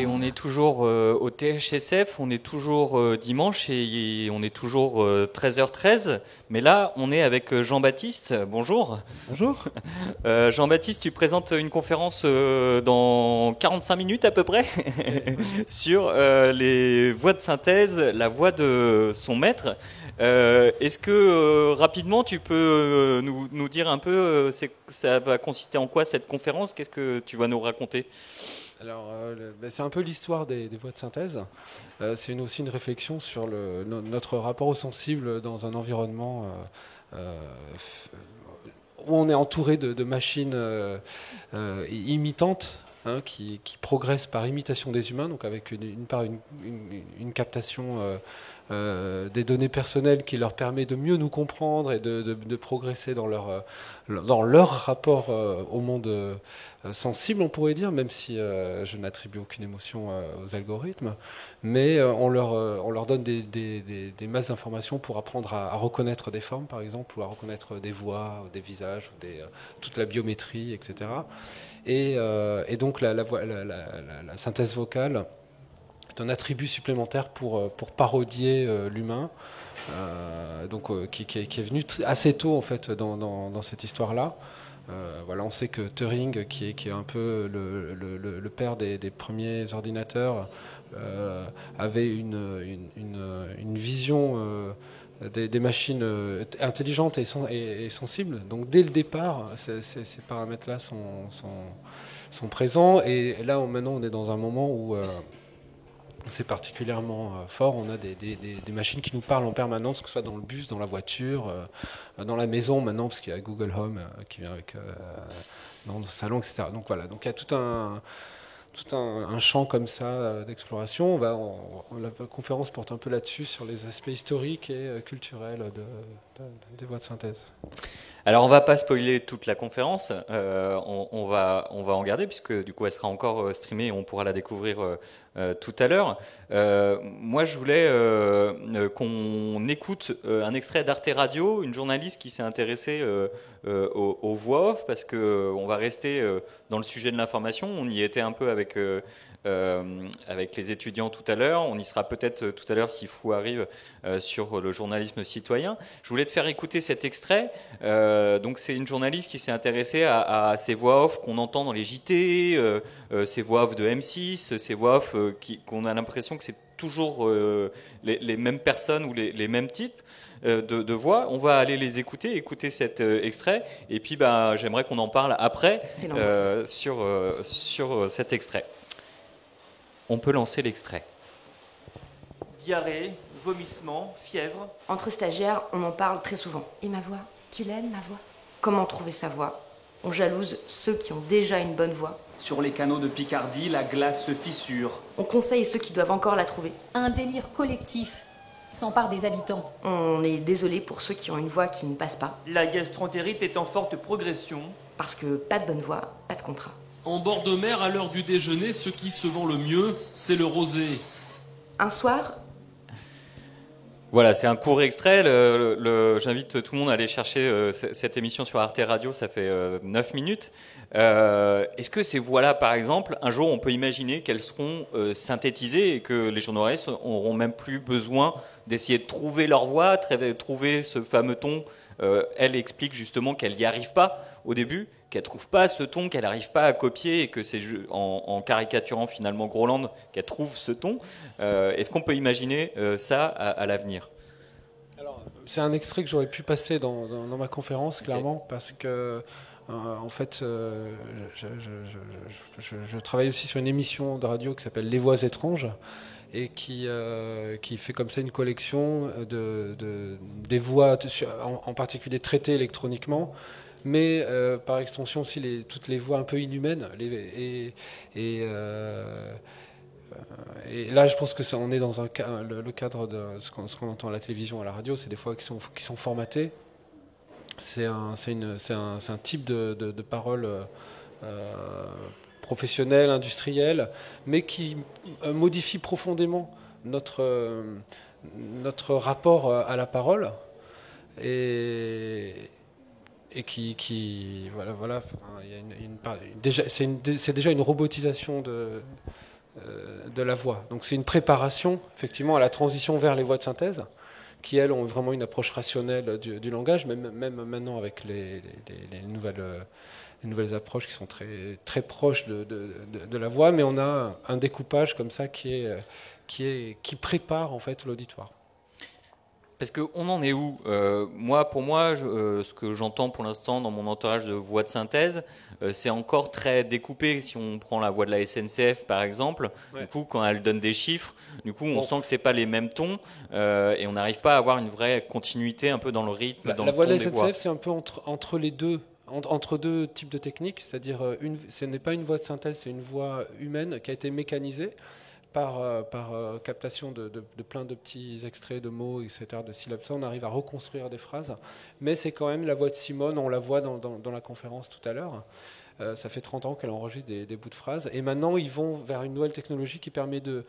on est toujours au THSF, on est toujours dimanche et on est toujours 13h13. Mais là, on est avec Jean-Baptiste. Bonjour. Bonjour. Jean-Baptiste, tu présentes une conférence dans 45 minutes à peu près sur les voix de synthèse, la voix de son maître. Est-ce que rapidement tu peux nous dire un peu ça va consister en quoi cette conférence? Qu'est-ce que tu vas nous raconter? Alors, c'est un peu l'histoire des voix de synthèse. C'est aussi une réflexion sur notre rapport au sensible dans un environnement où on est entouré de machines imitantes, hein, qui progressent par imitation des humains, donc avec une captation des données personnelles qui leur permet de mieux nous comprendre et de progresser dans leur rapport au monde sensible, on pourrait dire, même si je n'attribue aucune émotion aux algorithmes, mais on leur donne des masses d'informations pour apprendre à reconnaître des formes, par exemple, ou à reconnaître des voix, ou des visages, ou toute la biométrie, etc. Et donc la synthèse vocale est un attribut supplémentaire pour parodier l'humain, qui est venu assez tôt en fait dans cette histoire-là. Voilà, on sait que Turing, qui est un peu le père des premiers ordinateurs, avait une vision des machines intelligentes et sensibles. Donc dès le départ, ces paramètres-là sont présents. Et là, maintenant, on est dans un moment où c'est particulièrement fort. On a des machines qui nous parlent en permanence, que ce soit dans le bus, dans la voiture, dans la maison maintenant, parce qu'il y a Google Home qui vient avec dans le salon, etc. Donc voilà, donc il y a tout un champ comme ça d'exploration. La conférence porte un peu là-dessus, sur les aspects historiques et culturels des voix de synthèse. Alors on va pas spoiler toute la conférence, on va en garder puisque du coup elle sera encore streamée et on pourra la découvrir tout à l'heure. Moi je voulais qu'on écoute un extrait d'Arte Radio, une journaliste qui s'est intéressée aux voix off, parce que on va rester dans le sujet de l'information. On y était un peu avec les étudiants tout à l'heure. On y sera peut-être tout à l'heure si Fou arrive sur le journalisme citoyen. Je voulais te faire écouter cet extrait. Donc c'est une journaliste qui s'est intéressée à ces voix off qu'on entend dans les JT, ces voix off de M6, ces voix off qu'on a l'impression que c'est toujours les mêmes personnes ou les mêmes types de voix. On va aller les écouter cet extrait, et puis j'aimerais qu'on en parle après sur cet extrait. On peut lancer l'extrait. Diarrhée, vomissement, fièvre. Entre stagiaires, on en parle très souvent. Et ma voix? Tu l'aimes, ma voix? Comment trouver sa voix? On jalouse ceux qui ont déjà une bonne voix. Sur les canaux de Picardie, la glace se fissure. On conseille ceux qui doivent encore la trouver. Un délire collectif s'empare des habitants. On est désolé pour ceux qui ont une voix qui ne passe pas. La gastroentérite est en forte progression. Parce que pas de bonne voix, pas de contrat. En bord de mer, à l'heure du déjeuner, ce qui se vend le mieux, c'est le rosé. Un soir... Voilà, c'est un court extrait. J'invite tout le monde à aller chercher cette émission sur Arte Radio, ça fait 9 minutes. Est-ce que ces voix-là, par exemple, un jour on peut imaginer qu'elles seront synthétisées et que les journalistes n'auront même plus besoin d'essayer de trouver leur voix, trouver ce fameux ton? Elle explique justement qu'elle n'y arrive pas au début, qu'elle trouve pas ce ton, qu'elle n'arrive pas à copier, et que c'est en caricaturant finalement Groland qu'elle trouve ce ton. Est-ce qu'on peut imaginer ça à l'avenir? Alors, c'est un extrait que j'aurais pu passer dans ma conférence, clairement, parce que en fait, je travaille aussi sur une émission de radio qui s'appelle Les Voix étranges, et qui fait comme ça une collection des voix, en particulier traitées électroniquement, mais par extension aussi toutes les voix un peu inhumaines. Et là, je pense que on est dans le cadre de ce qu'on entend à la télévision, à la radio, c'est des voix qui sont formatées. C'est un type de parole professionnelle, industrielle, mais qui modifie profondément notre rapport à la parole, et qui voilà, c'est déjà une robotisation de la voix. Donc c'est une préparation effectivement à la transition vers les voix de synthèse, qui elles ont vraiment une approche rationnelle du langage, même maintenant avec les nouvelles approches qui sont très, très proches de la voix, mais on a un découpage comme ça qui prépare en fait l'auditoire. Parce qu'on en est où Pour moi, ce que j'entends pour l'instant dans mon entourage de voix de synthèse, c'est encore très découpé. Si on prend la voix de la SNCF, par exemple, Ouais. du coup, quand elle donne des chiffres, du coup, on sent que c'est pas les mêmes tons et on n'arrive pas à avoir une vraie continuité un peu dans le rythme, dans La le voix ton de la des voix. SNCF, c'est un peu entre les deux. Entre deux types de techniques, c'est-à-dire ce n'est pas une voix de synthèse, c'est une voix humaine qui a été mécanisée par captation de plein de petits extraits de mots, etc., de syllabes. Ça, on arrive à reconstruire des phrases, mais c'est quand même la voix de Simone, on la voit dans la conférence tout à l'heure. Ça fait 30 ans qu'elle enregistre des bouts de phrases, et maintenant ils vont vers une nouvelle technologie qui permet de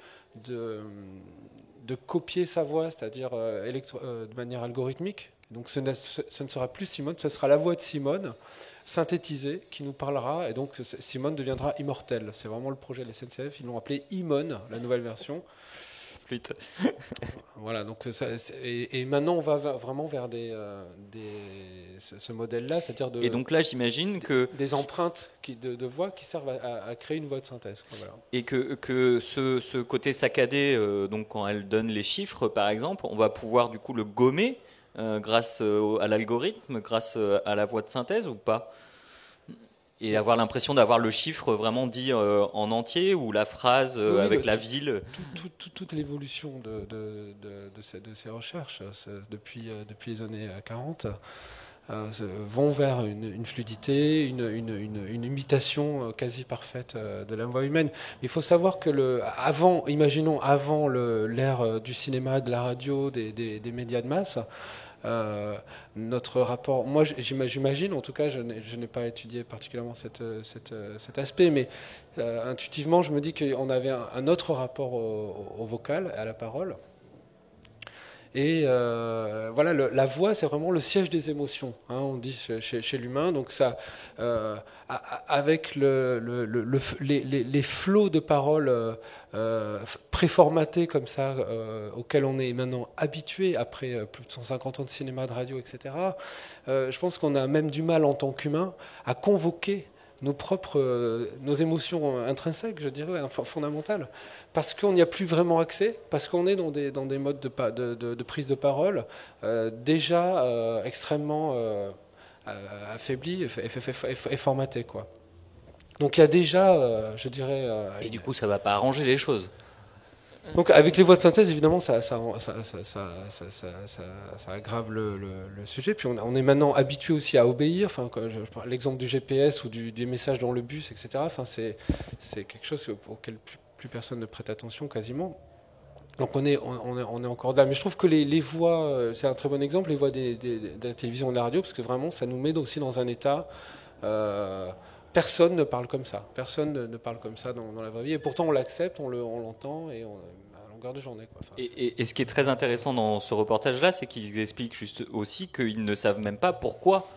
copier sa voix, c'est-à-dire de manière algorithmique. Donc ce ne sera plus Simone, ce sera la voix de Simone synthétisée qui nous parlera, et donc Simone deviendra immortelle. C'est vraiment le projet de la SNCF, ils l'ont appelé Imone, la nouvelle version. Flûte. Voilà, donc et maintenant on va vraiment vers ce modèle-là, c'est-à-dire Et donc là, j'imagine que des empreintes de voix qui servent à créer une voix de synthèse. Voilà. et que ce côté saccadé, donc quand elle donne les chiffres, par exemple, on va pouvoir du coup le gommer grâce à l'algorithme, grâce à la voix de synthèse ou pas? Et avoir l'impression d'avoir le chiffre vraiment dit en entier ou la phrase Oui, avec bah, la ville. Toute l'évolution de ces recherches depuis les années 40 vont vers une fluidité, une imitation quasi parfaite de la voix humaine. Il faut savoir que imaginons avant l'ère du cinéma, de la radio, des médias de masse, notre rapport, moi j'imagine, en tout cas je n'ai pas étudié particulièrement cet aspect, mais intuitivement je me dis qu'on avait un autre rapport au vocal, à la parole. Et voilà, la voix, c'est vraiment le siège des émotions, hein, on dit chez l'humain. Donc ça, avec les flots de paroles préformatés comme ça, auxquels on est maintenant habitué après plus de 150 ans de cinéma, de radio, etc. Je pense qu'on a même du mal en tant qu'humain à convoquer nos émotions intrinsèques, je dirais, fondamentales, parce qu'on n'y a plus vraiment accès, parce qu'on est dans des modes de prise de parole déjà extrêmement affaiblis et formatés, quoi. Donc il y a déjà, je dirais... Et du coup, ça va pas arranger les choses. Donc avec les voix de synthèse, évidemment, ça aggrave le sujet. Puis on est maintenant habitué aussi à obéir. Enfin, je prends l'exemple du GPS ou des messages dans le bus, etc. Enfin, c'est quelque chose auquel plus personne ne prête attention quasiment. Donc on est encore là. Mais je trouve que les voix, c'est un très bon exemple, les voix de la télévision et de la radio, parce que vraiment, ça nous met aussi dans un état... personne ne parle comme ça. Personne ne parle comme ça dans la vraie vie. Et pourtant, on l'accepte, on l'entend, et à longueur de journée, quoi. Enfin, et ce qui est très intéressant dans ce reportage-là, c'est qu'ils expliquent juste aussi qu'ils ne savent même pas pourquoi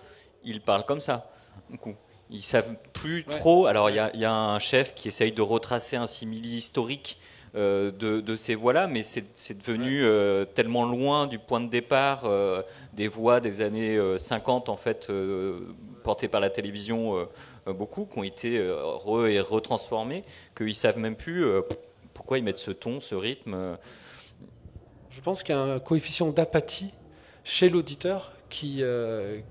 ils parlent comme ça. Du coup, ils savent plus trop. Alors, il y a un chef qui essaye de retracer un simili historique de ces voix-là, mais c'est devenu tellement loin du point de départ des voix des années 50, en fait, portées par la télévision, beaucoup, qui ont été retransformées, qu'ils ne savent même plus pourquoi ils mettent ce ton, ce rythme. Je pense qu'il y a un coefficient d'apathie chez l'auditeur qui est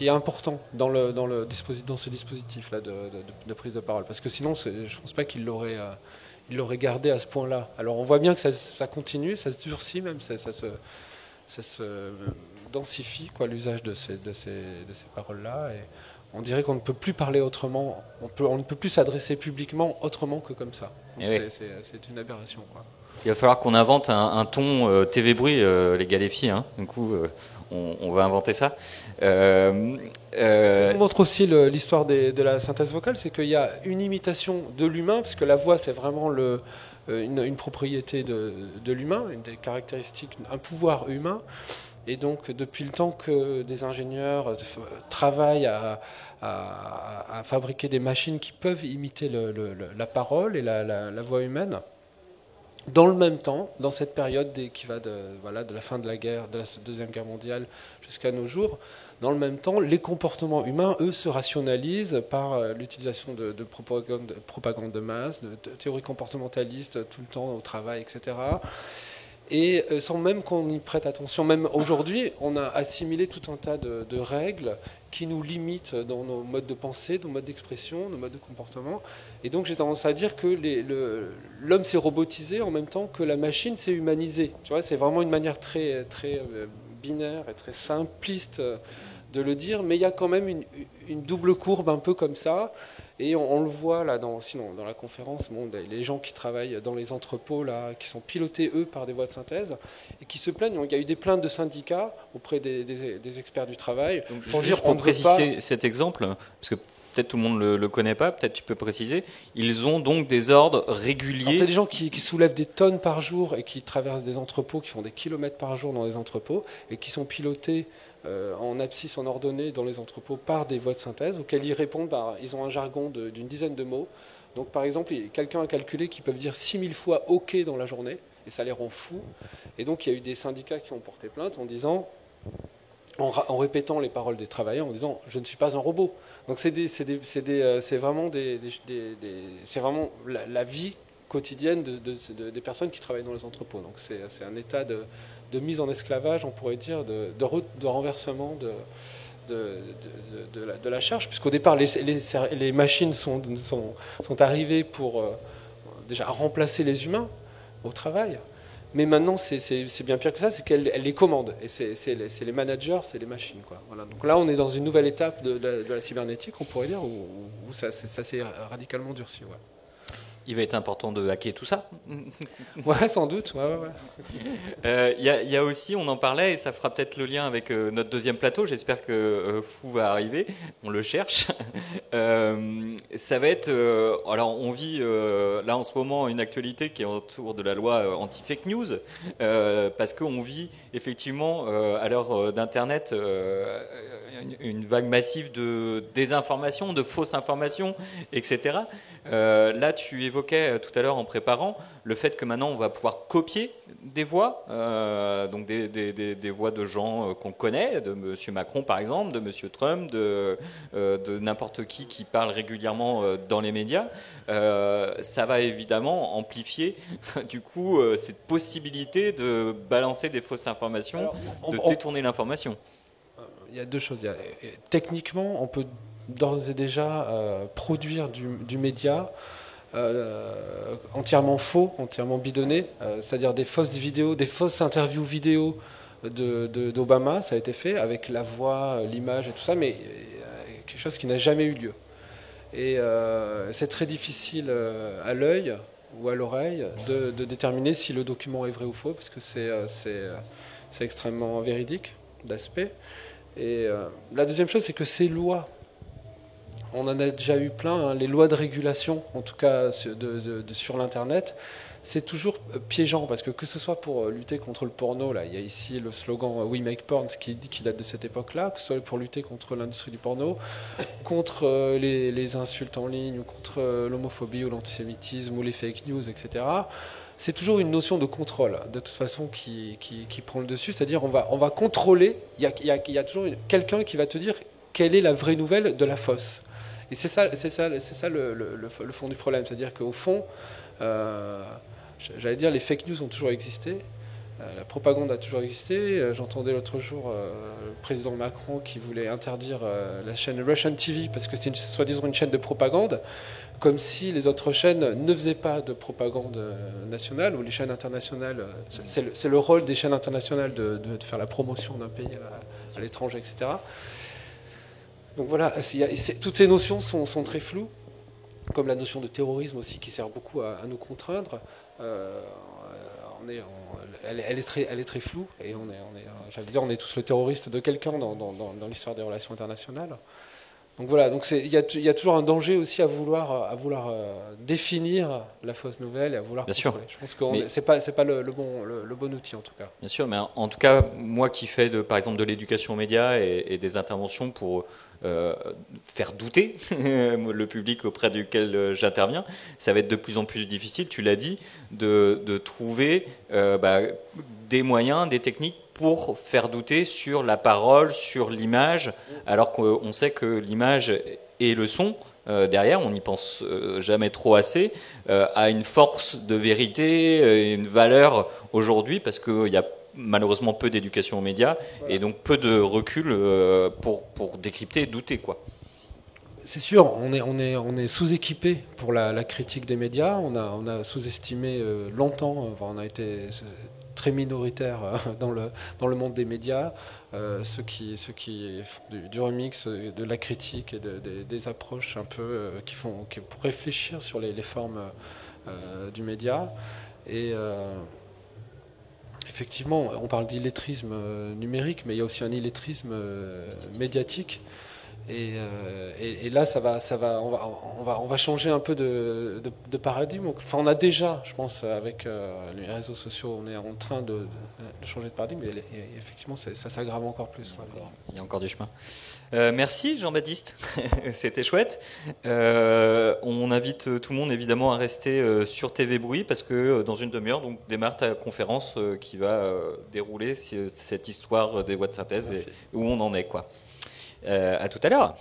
important dans ce dispositif-là de prise de parole. Parce que sinon, je ne pense pas qu'il l'aurait gardé à ce point-là. Alors on voit bien que ça continue, ça se durcit même, ça se densifie, quoi, l'usage de ces paroles-là. Et on dirait qu'on ne peut plus parler autrement, on ne peut plus s'adresser publiquement autrement que comme ça. Donc c'est une aberration, quoi. Il va falloir qu'on invente un ton TV bruit, les gars, les filles. Hein. Du coup, on va inventer ça. Ça nous montre aussi l'histoire de la synthèse vocale, c'est qu'il y a une imitation de l'humain, parce que la voix, c'est vraiment une propriété de l'humain, une des caractéristiques, un pouvoir humain. Et donc, depuis le temps que des ingénieurs travaillent à fabriquer des machines qui peuvent imiter la parole et la voix humaine, dans le même temps, dans cette période qui va de la fin de la guerre, de la Deuxième Guerre mondiale jusqu'à nos jours, dans le même temps, les comportements humains, eux, se rationalisent par l'utilisation de propagande de masse, de théories comportementalistes tout le temps au travail, etc. Et sans même qu'on y prête attention. Même aujourd'hui, on a assimilé tout un tas de règles qui nous limitent dans nos modes de pensée, nos modes d'expression, nos modes de comportement. Et donc j'ai tendance à dire que l'homme s'est robotisé en même temps que la machine s'est humanisée. Tu vois, c'est vraiment une manière très, très binaire et très simpliste de le dire, mais il y a quand même une double courbe un peu comme ça. Et on le voit là, sinon dans la conférence, les gens qui travaillent dans les entrepôts là, qui sont pilotés eux par des voix de synthèse et qui se plaignent. Il y a eu des plaintes de syndicats auprès des experts du travail. Donc, juste pour préciser cet exemple, parce que peut-être tout le monde ne le connaît pas, peut-être tu peux préciser, ils ont donc des ordres réguliers. C'est des gens qui soulèvent des tonnes par jour et qui traversent des entrepôts, qui font des kilomètres par jour dans des entrepôts et qui sont pilotés en abscisse, en ordonnée dans les entrepôts par des voix de synthèse auxquelles ils répondent. Ils ont un jargon d'une dizaine de mots. Donc par exemple, quelqu'un a calculé qu'ils peuvent dire 6000 fois OK dans la journée et ça les rend fous. Et donc il y a eu des syndicats qui ont porté plainte en disant, en répétant les paroles des travailleurs, en disant je ne suis pas un robot. Donc c'est vraiment la vie quotidienne des personnes qui travaillent dans les entrepôts. Donc c'est un état de mise en esclavage, on pourrait dire, de renversement de la charge, puisqu'au départ les machines sont arrivées pour déjà remplacer les humains au travail. Mais maintenant, c'est bien pire que ça, c'est qu'elles les commandent. Et c'est les managers, c'est les machines, quoi. Voilà. Donc là, on est dans une nouvelle étape de la cybernétique, on pourrait dire, où ça s'est radicalement durci. Ouais. Il va être important de hacker tout ça. Ouais, sans doute. Il y a aussi, on en parlait, et ça fera peut-être le lien avec notre deuxième plateau. J'espère que Fou va arriver. On le cherche. Ça va être. Alors, on vit là en ce moment une actualité qui est autour de la loi anti-fake news, parce qu'on vit effectivement à l'heure d'Internet une vague massive de désinformation, de fausses informations, etc. Là, tu évoquais tout à l'heure en préparant le fait que maintenant on va pouvoir copier des voix, donc des voix de gens qu'on connaît, de Monsieur Macron par exemple, de Monsieur Trump, de n'importe qui parle régulièrement dans les médias. Ça va évidemment amplifier du coup cette possibilité de balancer des fausses informations, de détourner l'information. Il y a deux choses. Techniquement, on peut d'ores et déjà produire du média entièrement faux, entièrement bidonné, c'est-à-dire des fausses vidéos, des fausses interviews vidéo d'Obama, ça a été fait avec la voix, l'image et tout ça, mais quelque chose qui n'a jamais eu lieu. Et c'est très difficile à l'œil ou à l'oreille de déterminer si le document est vrai ou faux, parce que c'est extrêmement véridique d'aspect. Et la deuxième chose, c'est que ces lois, on en a déjà eu plein, hein, les lois de régulation, en tout cas sur l'Internet, c'est toujours piégeant, parce que ce soit pour lutter contre le porno, là, il y a ici le slogan « We make porn » qui date de cette époque-là, que ce soit pour lutter contre l'industrie du porno, contre les insultes en ligne, ou contre l'homophobie ou l'antisémitisme, ou les fake news, etc., c'est toujours une notion de contrôle, de toute façon, qui prend le dessus. C'est-à-dire, on va contrôler. Il y a toujours quelqu'un qui va te dire quelle est la vraie nouvelle de la fausse. Et c'est ça le fond du problème. C'est-à-dire qu'au fond, j'allais dire, les fake news ont toujours existé. La propagande a toujours existé. J'entendais l'autre jour le président Macron qui voulait interdire la chaîne Russian TV parce que c'est soi-disant une chaîne de propagande, comme si les autres chaînes ne faisaient pas de propagande nationale, ou les chaînes internationales. C'est le rôle des chaînes internationales de faire la promotion d'un pays à l'étranger, etc. Donc voilà, toutes ces notions sont très floues, comme la notion de terrorisme aussi, qui sert beaucoup à nous contraindre. Elle est très floue, et j'allais dire, on est tous le terroriste de quelqu'un dans l'histoire des relations internationales. Donc voilà, donc il y a toujours un danger aussi à vouloir définir la fausse nouvelle et à vouloir Bien contrôler. sûr. Je pense que Mais- c'est pas le bon outil en tout cas. Bien sûr, mais en tout cas, moi qui fais par exemple de l'éducation aux médias et des interventions pour faire douter le public auprès duquel j'interviens, ça va être de plus en plus difficile, tu l'as dit, de trouver des moyens, des techniques pour faire douter sur la parole, sur l'image, alors qu'on sait que l'image et le son, derrière, on n'y pense jamais trop assez, a une force de vérité, une valeur aujourd'hui, parce qu'il y a malheureusement peu d'éducation aux médias, et donc peu de recul pour décrypter et douter, quoi. C'est sûr, on est sous-équipé pour la critique des médias. On a sous-estimé longtemps. On a été très minoritaire dans le monde des médias. Ceux qui font du remix, de la critique et des approches un peu pour réfléchir sur les formes du média. Et effectivement, on parle d'illettrisme numérique, mais il y a aussi un illettrisme médiatique. Et là, on va changer un peu de paradigme. Enfin, on a déjà, je pense, avec les réseaux sociaux, on est en train de changer de paradigme. Et effectivement, ça s'aggrave encore plus. Quoi. Il y a encore du chemin. Merci Jean-Baptiste, c'était chouette. On invite tout le monde évidemment à rester sur TV Bruit parce que dans une demi-heure donc démarre ta conférence qui va dérouler cette histoire des voix de synthèse et où on en est, quoi. À tout à l'heure.